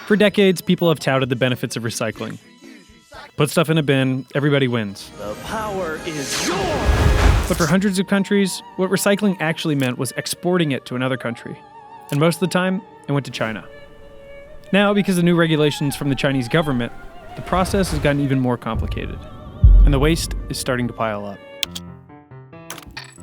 For decades, people have touted the benefits of recycling. Put stuff in a bin, everybody wins. The power is yours! But for hundreds of countries, what recycling actually meant was exporting it to another country. And most of the time, it went to China. Now, because of new regulations from the Chinese government, the process has gotten even more complicated. And the waste is starting to pile up.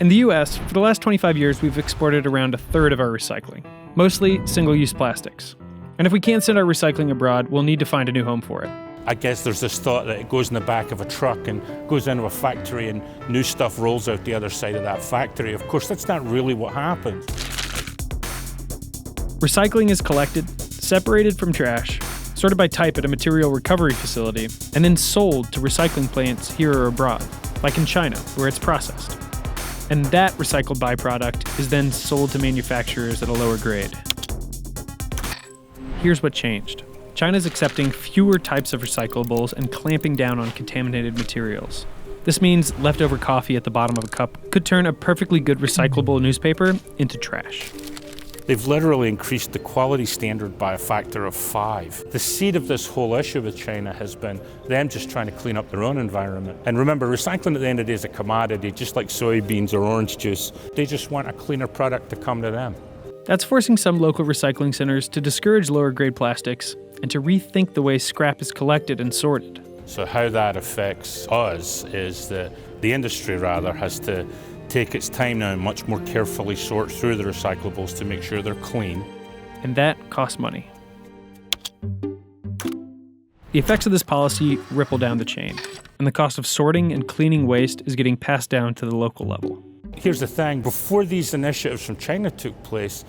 In the US, for the last 25 years, we've exported around a third of our recycling, mostly single-use plastics. And if we can't send our recycling abroad, we'll need to find a new home for it. I guess there's this thought that it goes in the back of a truck and goes into a factory and new stuff rolls out the other side of that factory. Of course, that's not really what happens. Recycling is collected, separated from trash, sorted by type at a material recovery facility, and then sold to recycling plants here or abroad, like in China, where it's processed. And that recycled byproduct is then sold to manufacturers at a lower grade. Here's what changed. China's accepting fewer types of recyclables and clamping down on contaminated materials. This means leftover coffee at the bottom of a cup could turn a perfectly good recyclable newspaper into trash. They've literally increased the quality standard by a factor of 5. The seed of this whole issue with China has been them just trying to clean up their own environment. And remember, recycling at the end of the day is a commodity, just like soybeans or orange juice. They just want a cleaner product to come to them. That's forcing some local recycling centers to discourage lower grade plastics and to rethink the way scrap is collected and sorted. So how that affects us is that the industry has to take its time now and much more carefully sort through the recyclables to make sure they're clean. And that costs money. The effects of this policy ripple down the chain, and the cost of sorting and cleaning waste is getting passed down to the local level. Here's the thing, before these initiatives from China took place,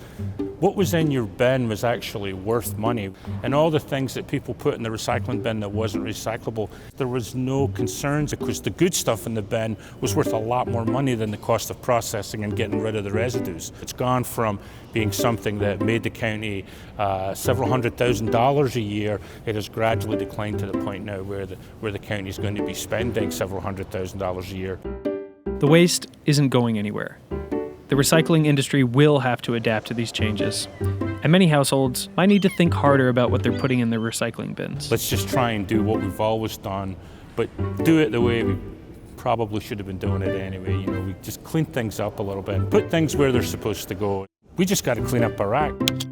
what was in your bin was actually worth money. And all the things that people put in the recycling bin that wasn't recyclable, there was no concerns because the good stuff in the bin was worth a lot more money than the cost of processing and getting rid of the residues. It's gone from being something that made the county several $100,000 a year. It has gradually declined to the point now where the county is going to be spending several $100,000 a year. The waste isn't going anywhere. The recycling industry will have to adapt to these changes, and many households might need to think harder about what they're putting in their recycling bins. Let's just try and do what we've always done, but do it the way we probably should have been doing it anyway. We just clean things up a little bit and put things where they're supposed to go. We just got to clean up our act.